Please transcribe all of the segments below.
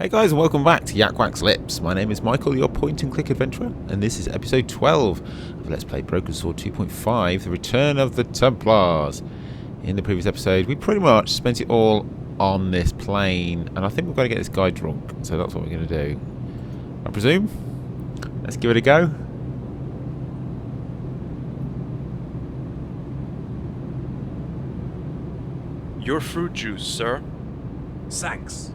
Hey guys, and welcome back to YakWaxLips. My name is Michael, your point-and-click adventurer, and this is episode 12 of Let's Play Broken Sword 2.5, The Return of the Templars. In the previous episode, we pretty much spent it all on this plane, and I think we've got to get this guy drunk, so that's what we're going to do. I presume? Let's give it a go. Your fruit juice, sir. Thanks.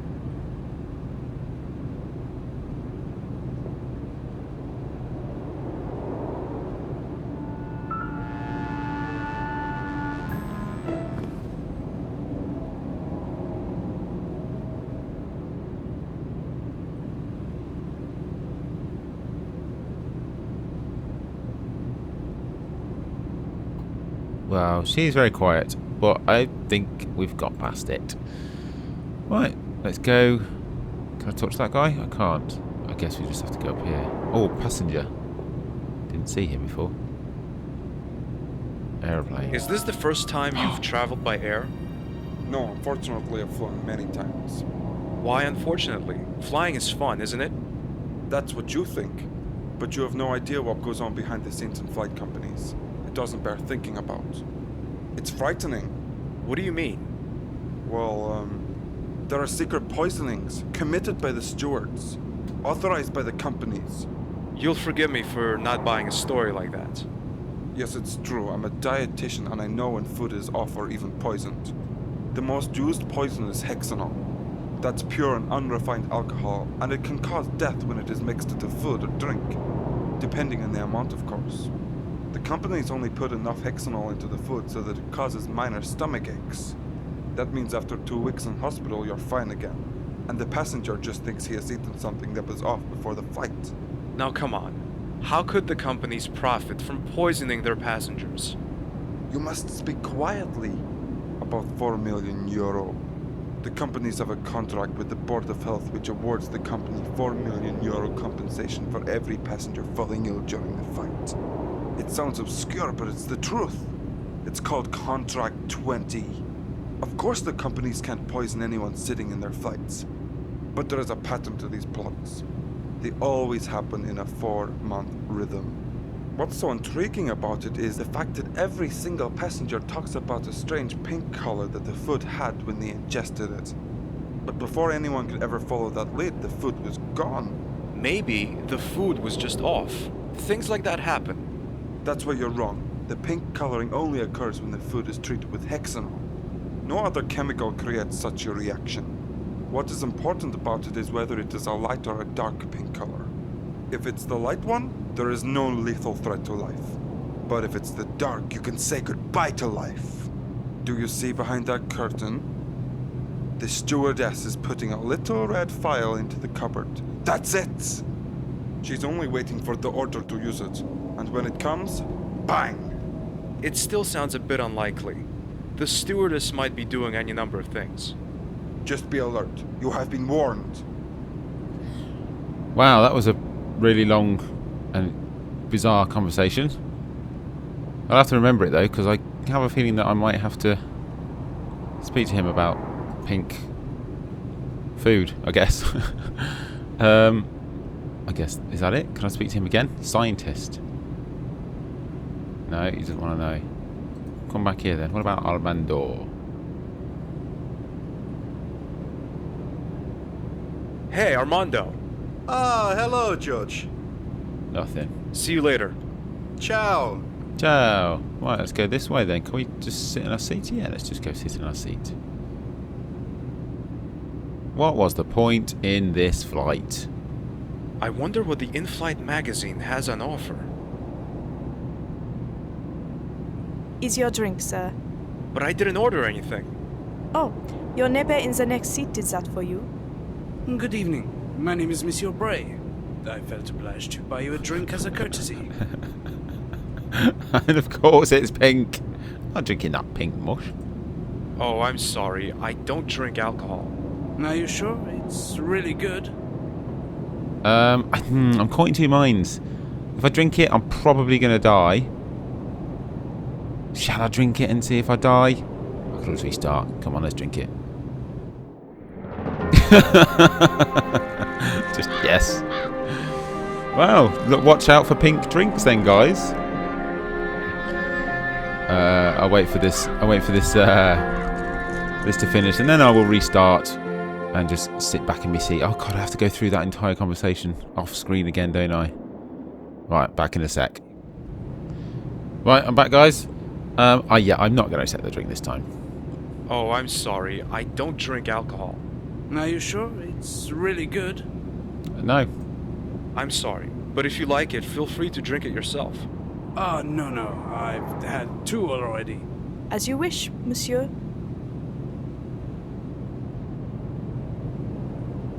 Well, she's very quiet, but I think we've got past it. Right, let's go. Can I touch that guy? I can't. I guess we just have to go up here. Oh, passenger. Didn't see him before. Aeroplane. Is this the first time you've traveled by air? No, unfortunately I've flown many times. Why unfortunately? Flying is fun, isn't it? That's what you think. But you have no idea what goes on behind the scenes in flight companies. It doesn't bear thinking about. It's frightening. What do you mean? Well, there are secret poisonings committed by the stewards, authorized by the companies. You'll forgive me for not buying a story like that. Yes, it's true. I'm a dietitian and I know when food is off or even poisoned. The most used poison is hexanol. That's pure and unrefined alcohol, and it can cause death when it is mixed into food or drink, depending on the amount, of course. The companies only put enough hexanol into the food so that it causes minor stomach aches. That means after 2 weeks in hospital, you're fine again, and the passenger just thinks he has eaten something that was off before the flight. Now come on. How could the companies profit from poisoning their passengers? You must speak quietly. About 4 million euro. The companies have a contract with the Board of Health which awards the company 4 million euro compensation for every passenger falling ill during the flight. It sounds obscure, but it's the truth. It's called Contract 20. Of course the companies can't poison anyone sitting in their flights. But there is a pattern to these plots. They always happen in a 4-month rhythm. What's so intriguing about it is the fact that every single passenger talks about a strange pink color that the food had when they ingested it. But before anyone could ever follow that lead, the food was gone. Maybe the food was just off. Things like that happen. That's where you're wrong. The pink coloring only occurs when the food is treated with hexanol. No other chemical creates such a reaction. What is important about it is whether it is a light or a dark pink color. If it's the light one, there is no lethal threat to life. But if it's the dark, you can say goodbye to life. Do you see behind that curtain? The stewardess is putting a little red file into the cupboard. That's it! She's only waiting for the order to use it. And when it comes, bang! It still sounds a bit unlikely. The stewardess might be doing any number of things. Just be alert. You have been warned. Wow, that was a really long and bizarre conversation. I'll have to remember it though, because I have a feeling that I might have to speak to him about pink food, I guess. I guess, is that it? Can I speak to him again? Scientist. No, he doesn't want to know. Come back here then. What about Armando? Hey, Armando. Ah, hello, Judge. Nothing. See you later. Ciao. Ciao. Right, let's go this way then. Can we just sit in our seat? Yeah, let's just go sit in our seat. What was the point in this flight? I wonder what the in-flight magazine has on offer. Is your drink, sir? But I didn't order anything. Oh, your neighbor in the next seat did that for you. Good evening. My name is Monsieur Bray. I felt obliged to buy you a drink as a courtesy. And of course it's pink. I'm not drinking that pink mush. Oh, I'm sorry. I don't drink alcohol. Are you sure? It's really good. I'm caught in two minds. If I drink it, I'm probably going to die. Shall I drink it and see if I die? I could always restart. Come on, let's drink it. Just yes. Well, look, watch out for pink drinks then, guys. I'll wait for this. This to finish, and then I will restart and just sit back in my seat. Oh god, I have to go through that entire conversation off screen again, don't I? Right, back in a sec. Right, I'm back, guys. Yeah, I'm not going to accept the drink this time. Oh, I'm sorry. I don't drink alcohol. Are you sure? It's really good. No. I'm sorry. But if you like it, feel free to drink it yourself. Oh, no. I've had 2 already. As you wish, monsieur.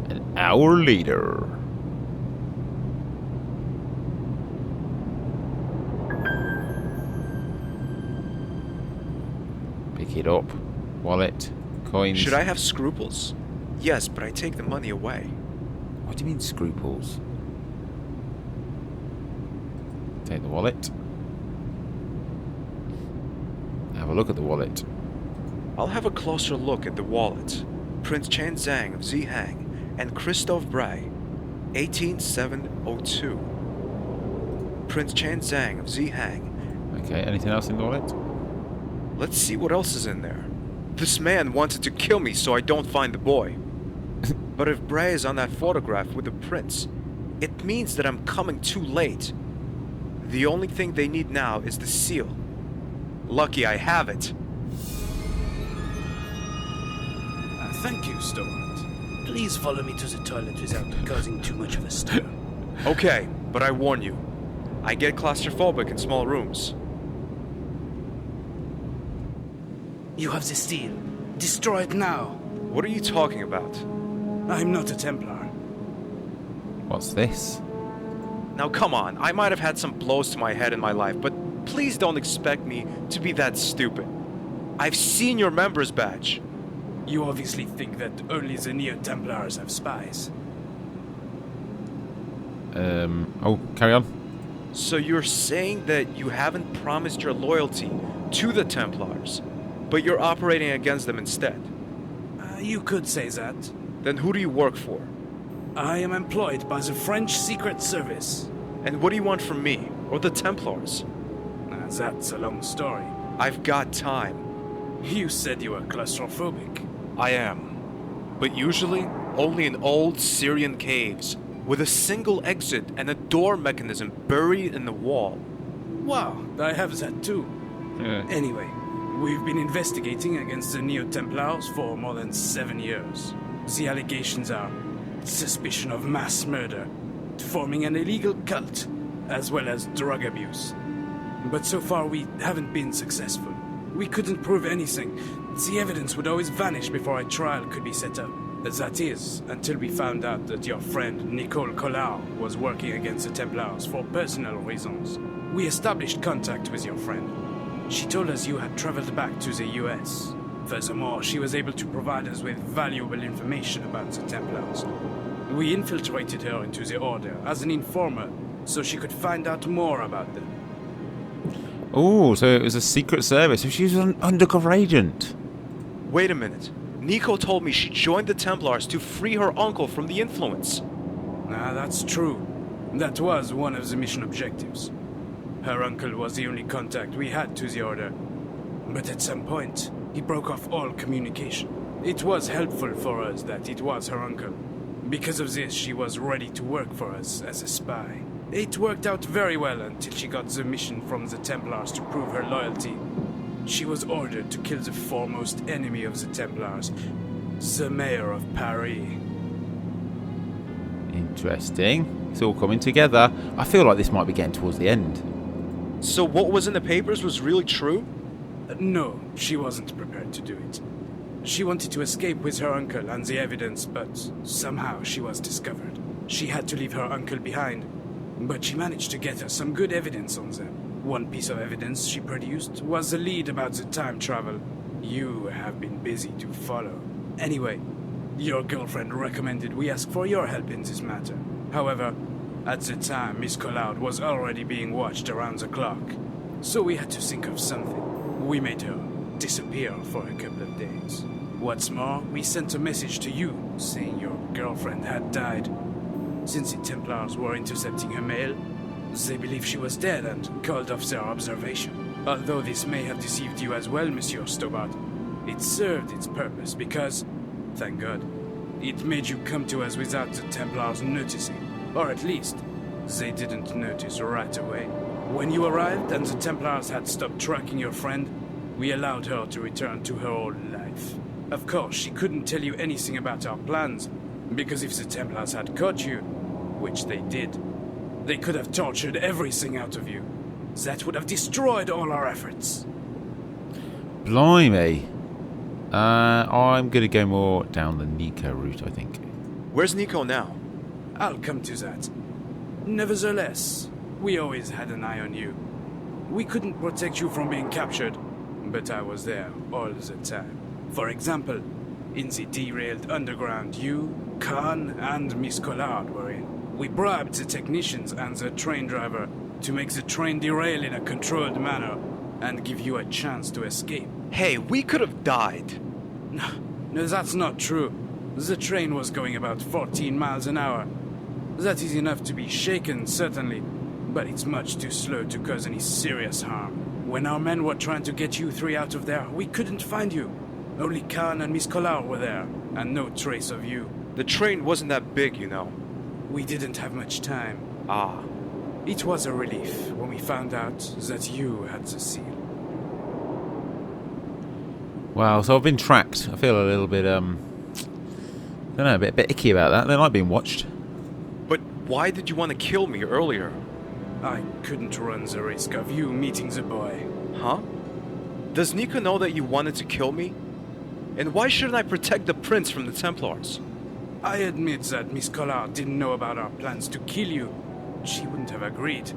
An hour later. Pick it up. Wallet. Coins. Should I have scruples? Yes, but I take the money away. What do you mean scruples? Take the wallet. Have a look at the wallet. I'll have a closer look at the wallet. Prince Chen Zhang of Zihang and Christophe Bray, 18702. Prince Chen Zhang of Zihang. Okay, anything else in the wallet? Let's see what else is in there. This man wanted to kill me so I don't find the boy. But if Bray is on that photograph with the prince, it means that I'm coming too late. The only thing they need now is the seal. Lucky I have it. Thank you, Stobbart. Please follow me to the toilet without causing too much of a stir. Okay, but I warn you. I get claustrophobic in small rooms. You have the steel. Destroy it now. What are you talking about? I'm not a Templar. What's this? Now come on, I might have had some blows to my head in my life, but please don't expect me to be that stupid. I've seen your member's badge. You obviously think that only the Neo-Templars have spies. Oh, carry on. So you're saying that you haven't promised your loyalty to the Templars, but you're operating against them instead? You could say that. Then who do you work for? I am employed by the French Secret Service. And what do you want from me, or the Templars? That's a long story. I've got time. You said you were claustrophobic. I am. But usually, only in old Syrian caves, with a single exit and a door mechanism buried in the wall. Wow, I have that too. Yeah. Anyway, we've been investigating against the Neo-Templars for more than 7 years. The allegations are suspicion of mass murder, forming an illegal cult, as well as drug abuse. But so far we haven't been successful. We couldn't prove anything. The evidence would always vanish before a trial could be set up. That is, until we found out that your friend Nicole Collard was working against the Templars for personal reasons. We established contact with your friend. She told us you had traveled back to the US. Furthermore, she was able to provide us with valuable information about the Templars. We infiltrated her into the Order as an informer, so she could find out more about them. Oh, so it was a secret service. So she was an undercover agent. Wait a minute. Nico told me she joined the Templars to free her uncle from the influence. That's true. That was one of the mission objectives. Her uncle was the only contact we had to the Order. But at some point, he broke off all communication. It was helpful for us that it was her uncle. Because of this, she was ready to work for us as a spy. It worked out very well until she got the mission from the Templars to prove her loyalty. She was ordered to kill the foremost enemy of the Templars, the mayor of Paris. Interesting. It's all coming together. I feel like this might be getting towards the end. So what was in the papers was really true? No, she wasn't prepared to do it. She wanted to escape with her uncle and the evidence, but somehow she was discovered. She had to leave her uncle behind, but she managed to get us some good evidence on them. One piece of evidence she produced was a lead about the time travel. You have been busy to follow. Anyway, your girlfriend recommended we ask for your help in this matter. However, at the time, Miss Collard was already being watched around the clock. So we had to think of something. We made her disappear for a couple of days. What's more, we sent a message to you saying your girlfriend had died. Since the Templars were intercepting her mail, they believe she was dead and called off their observation. Although this may have deceived you as well, Monsieur Stobbart, it served its purpose because, thank God, it made you come to us without the Templars noticing. Or at least, they didn't notice right away. When you arrived and the Templars had stopped tracking your friend, we allowed her to return to her old life. Of course, she couldn't tell you anything about our plans, because if the Templars had caught you, which they did, they could have tortured everything out of you. That would have destroyed all our efforts. Blimey. I'm going to go more down the Nico route, I think. Where's Nico now? I'll come to that. Nevertheless, we always had an eye on you. We couldn't protect you from being captured, but I was there all the time. For example, in the derailed underground you, Khan, and Miss Collard were in. We bribed the technicians and the train driver to make the train derail in a controlled manner and give you a chance to escape. Hey, we could have died. No, that's not true. The train was going about 14 miles an hour. That is enough to be shaken, certainly, but it's much too slow to cause any serious harm. When our men were trying to get you three out of there, we couldn't find you. Only Khan and Miss Collard were there, and no trace of you. The train wasn't that big, you know. We didn't have much time. Ah. It was a relief when we found out that you had the seal. Wow, so I've been tracked. I feel a little bit, I don't know, a bit icky about that. They like being watched. But why did you want to kill me earlier? I couldn't run the risk of you meeting the boy. Huh? Does Nico know that you wanted to kill me? And why shouldn't I protect the prince from the Templars? I admit that Miss Collard didn't know about our plans to kill you. She wouldn't have agreed.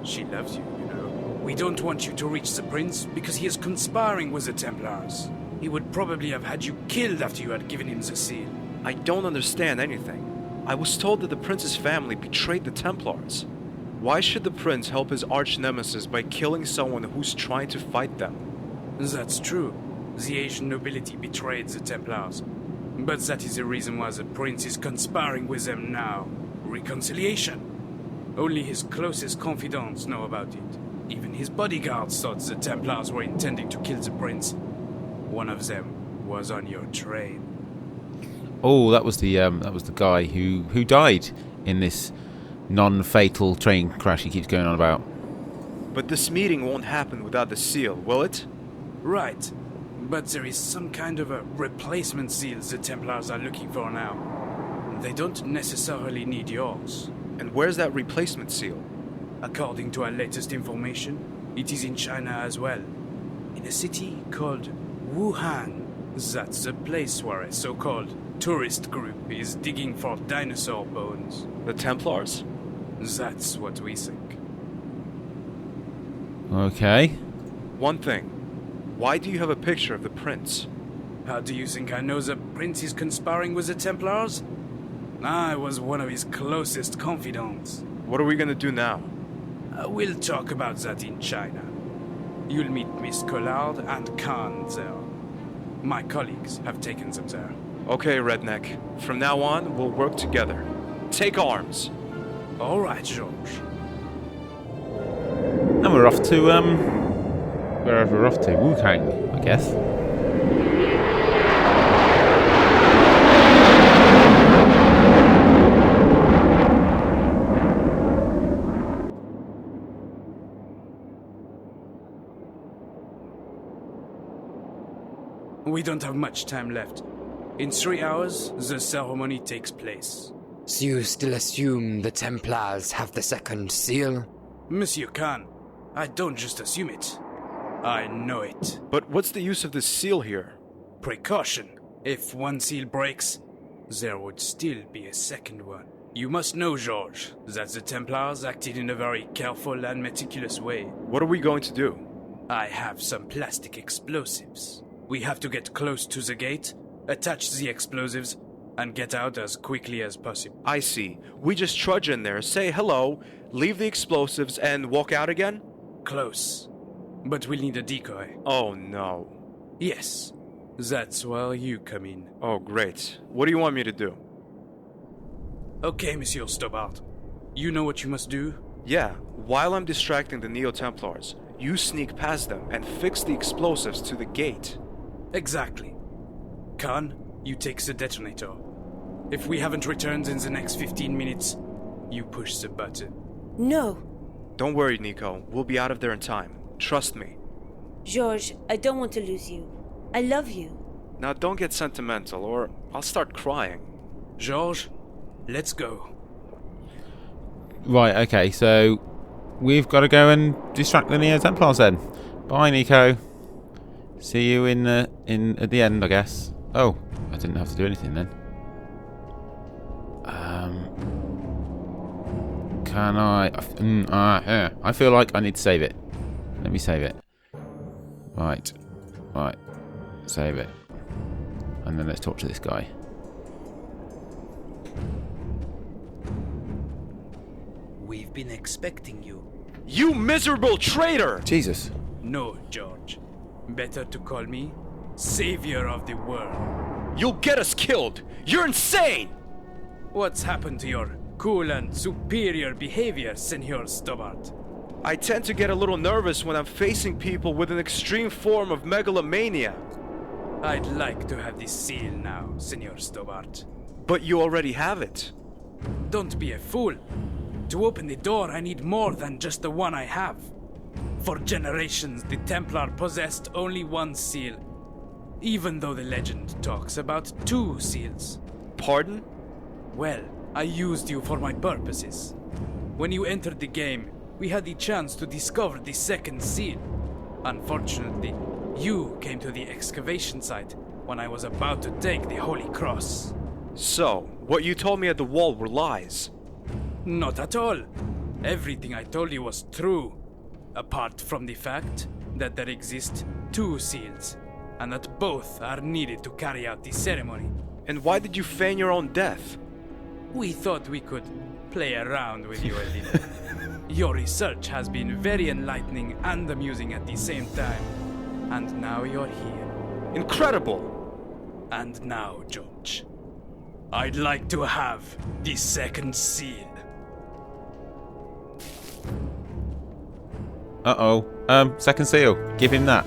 She loves you, you know. We don't want you to reach the prince because he is conspiring with the Templars. He would probably have had you killed after you had given him the seal. I don't understand anything. I was told that the prince's family betrayed the Templars. Why should the prince help his arch-nemesis by killing someone who's trying to fight them? That's true. The Asian nobility betrayed the Templars. But that is the reason why the prince is conspiring with them now. Reconciliation. Only his closest confidants know about it. Even his bodyguards thought the Templars were intending to kill the prince. One of them was on your train. Oh, that was the guy who died in this non-fatal train crash he keeps going on about. But this meeting won't happen without the seal, will it? Right. But there is some kind of a replacement seal the Templars are looking for now. They don't necessarily need yours. And where's that replacement seal? According to our latest information, it is in China as well. In a city called Wuhan. That's the place where a so-called tourist group is digging for dinosaur bones. The Templars? That's what we think. Okay. One thing. Why do you have a picture of the prince? How do you think I know the prince is conspiring with the Templars? I was one of his closest confidants. What are we gonna do now? We'll talk about that in China. You'll meet Miss Collard and Khan there. My colleagues have taken them there. Okay, Redneck. From now on, we'll work together. Take arms. All right, George. And we're off to, wherever we're off to. Wuhan, I guess. We don't have much time left. In 3 hours, the ceremony takes place. So you still assume the Templars have the second seal? Monsieur Khan, I don't just assume it. I know it. But what's the use of this seal here? Precaution. If one seal breaks, there would still be a second one. You must know, George, that the Templars acted in a very careful and meticulous way. What are we going to do? I have some plastic explosives. We have to get close to the gate, attach the explosives, and get out as quickly as possible. I see. We just trudge in there, say hello, leave the explosives, and walk out again? Close. But we'll need a decoy. Oh no. Yes. That's where you come in. Oh, great. What do you want me to do? Okay, Monsieur Stobbart. You know what you must do? Yeah, while I'm distracting the Neo-Templars, you sneak past them and fix the explosives to the gate. Exactly. Khan, you take the detonator. If we haven't returned in the next 15 minutes, you push the button. No. Don't worry, Nico. We'll be out of there in time. Trust me. George, I don't want to lose you. I love you. Now don't get sentimental or I'll start crying. George, let's go. Right, okay, so we've got to go and distract the Neo-Templars then. Bye, Nico. See you in at the end, I guess. Oh, I didn't have to do anything then. Can I? I feel like I need to save it. Let me save it. Right. Save it. And then let's talk to this guy. We've been expecting you. You miserable traitor! Jesus. No, George. Better to call me Savior of the World. You'll get us killed! You're insane! What's happened to your cool and superior behavior, Senor Stobbart? I tend to get a little nervous when I'm facing people with an extreme form of megalomania. I'd like to have this seal now, Senor Stobbart. But you already have it. Don't be a fool. To open the door, I need more than just the one I have. For generations, the Templar possessed only one seal, even though the legend talks about 2 seals. Pardon? Well, I used you for my purposes. When you entered the game, we had the chance to discover the 2nd seal. Unfortunately, you came to the excavation site when I was about to take the Holy Cross. So, what you told me at the wall were lies. Not at all. Everything I told you was true. Apart from the fact that there exist 2 seals, and that both are needed to carry out the ceremony. And why did you feign your own death? We thought we could play around with you a little. Your research has been very enlightening and amusing at the same time. And now you're here. Incredible! And now, George, I'd like to have the 2nd seal. Uh-oh. 2nd seal. Give him that.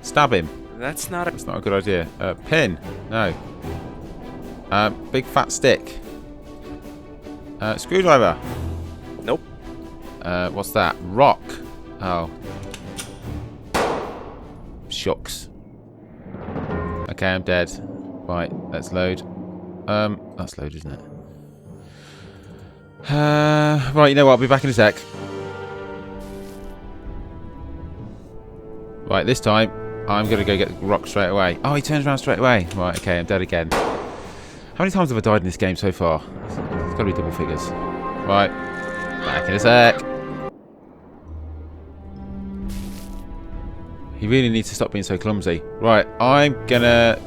Stab him. That's not a... That's not a good idea. Pin. No. Big fat stick. Screwdriver. Nope. What's that? Rock. Oh. Shucks. Okay, I'm dead. Right, let's load. That's load, isn't it? Right, you know what? I'll be back in a sec. Right, this time, I'm going to go get the rock straight away. Oh, he turns around straight away. Right, okay, I'm dead again. How many times have I died in this game so far? It's got to be double figures. Right, back in a sec. He really needs to stop being so clumsy. Right, I'm going to...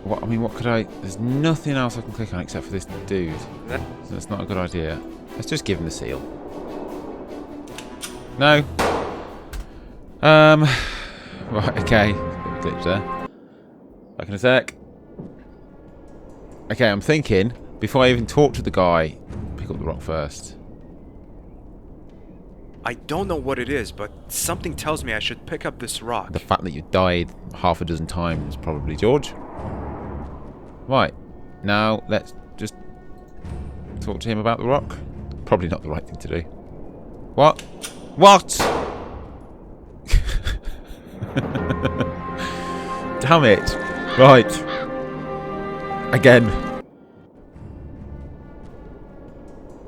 what could I... There's nothing else I can click on except for this dude. So that's not a good idea. Let's just give him the seal. No. Right, okay. Bit of a glitch there. Back in a sec. Okay, I'm thinking, before I even talk to the guy, pick up the rock first. I don't know what it is, but something tells me I should pick up this rock. The fact that you died half a dozen times, probably, George. Right, now let's just talk to him about the rock. Probably not the right thing to do. What? What? Damn it. Right. Again.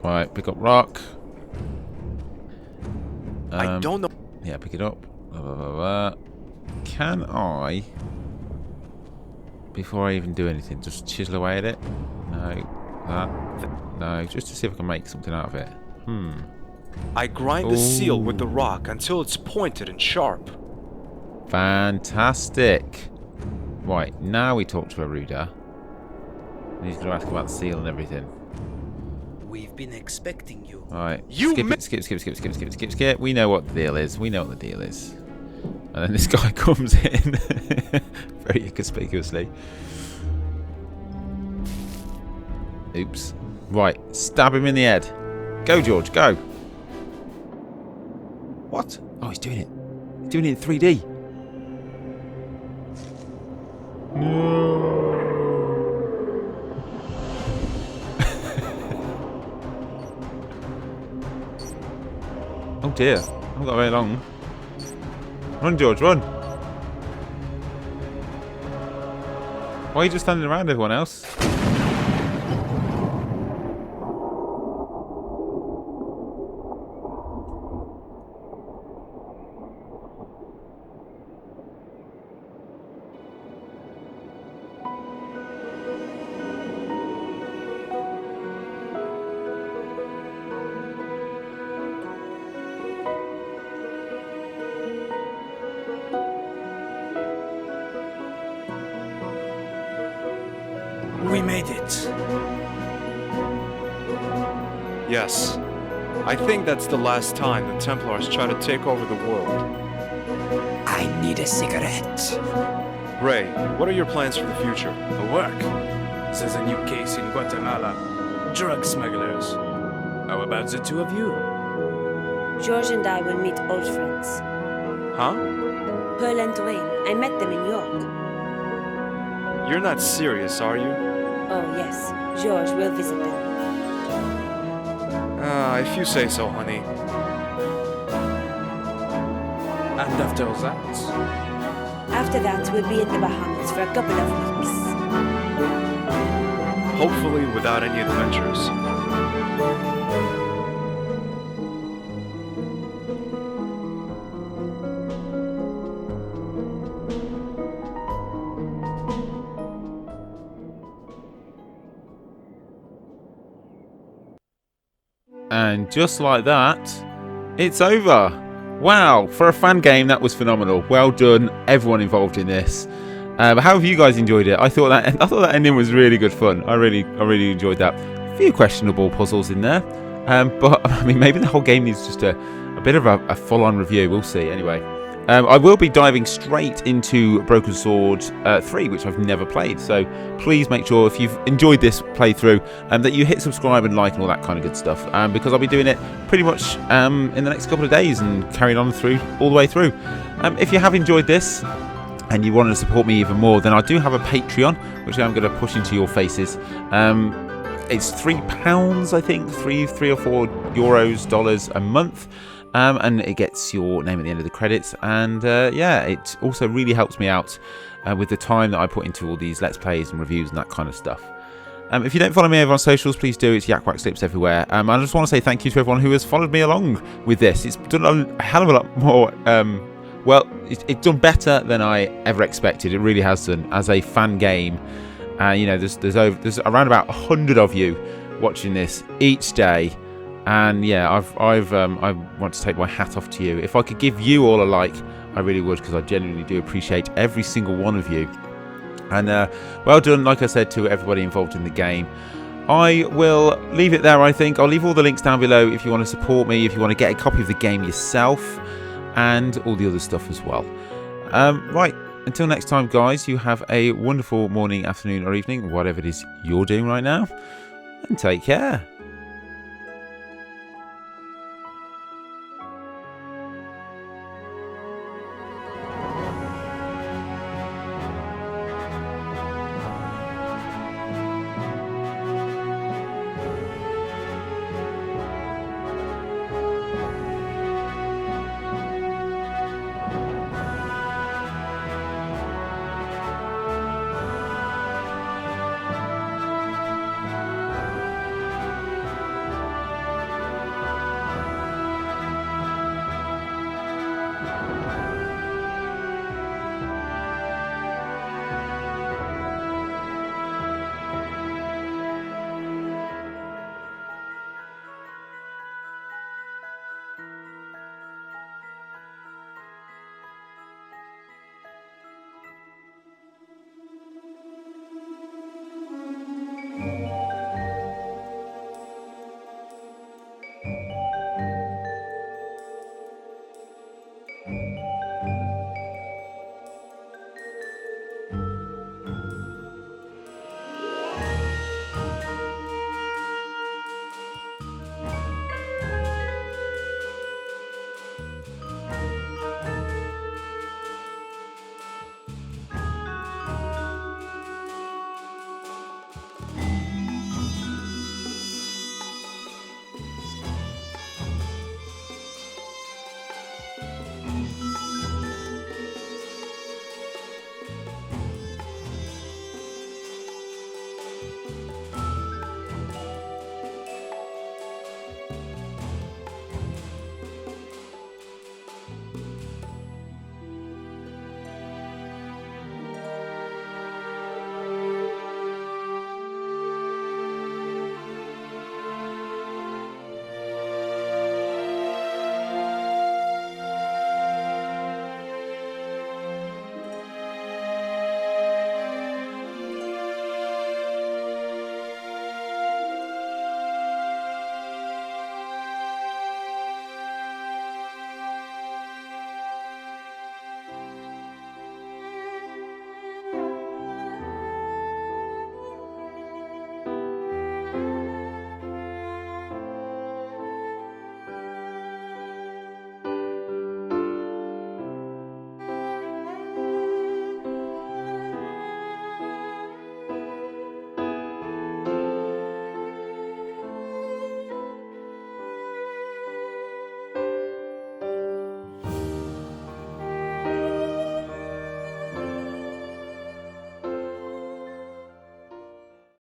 Right, pick up rock. I don't know. Yeah, pick it up. Blah, blah, blah, blah. Can I, before I even do anything, just chisel away at it? No. That. No, just to see if I can make something out of it. I grind the seal with the rock until it's pointed and sharp. Fantastic. Right, now we talk to Aruda. And he's going to ask about the seal and everything. We've been expecting you. Right. You skip it, skip. We know what the deal is. And then this guy comes in very inconspicuously. Oops. Right, stab him in the head. Go, George, go. What? Oh, he's doing it. He's doing it in 3D. No. Oh dear. I haven't got very long. Run, George, run. Why are you just standing around everyone else? We made it. Yes. I think that's the last time the Templars try to take over the world. I need a cigarette. Ray, what are your plans for the future? A work. There's a new case in Guatemala. Drug smugglers. How about the two of you? George and I will meet old friends. Huh? Pearl and Dwayne. I met them in York. You're not serious, are you? Oh, yes. George will visit them. If you say so, honey. And after that? After that, we'll be in the Bahamas for a couple of weeks. Hopefully without any adventures. And just like that, it's over. Wow, for a fan game, that was phenomenal. Well done, everyone involved in this. How have you guys enjoyed it? I thought that ending was really good fun. I really enjoyed that. A few questionable puzzles in there, but I mean, maybe the whole game needs just a bit of a full-on review. We'll see. Anyway, I will be diving straight into Broken Sword 3, which I've never played. So please make sure if you've enjoyed this playthrough that you hit subscribe and like and all that kind of good stuff, because I'll be doing it pretty much in the next couple of days and carrying on all the way through. If you have enjoyed this and you want to support me even more, then I do have a Patreon, which I'm going to push into your faces. It's £3, I think, three or €4, dollars a month. And it gets your name at the end of the credits, and yeah, it also really helps me out with the time that I put into all these Let's Plays and reviews and that kind of stuff. If you don't follow me over on socials, please do. It's YakWaxLips everywhere. I just want to say thank you to everyone who has followed me along with this. It's done a hell of a lot more. Well, it's done better than I ever expected. It really has done as a fan game. You know, there's around about 100 of you watching this each day. And yeah, I want to take my hat off to you. If I could give you all a like, I really would, because I genuinely do appreciate every single one of you. And well done, like I said, to everybody involved in the game. I will leave it there, I think. I'll leave all the links down below if you want to support me, if you want to get a copy of the game yourself, and all the other stuff as well. Right, until next time, guys, you have a wonderful morning, afternoon, or evening, whatever it is you're doing right now, and take care.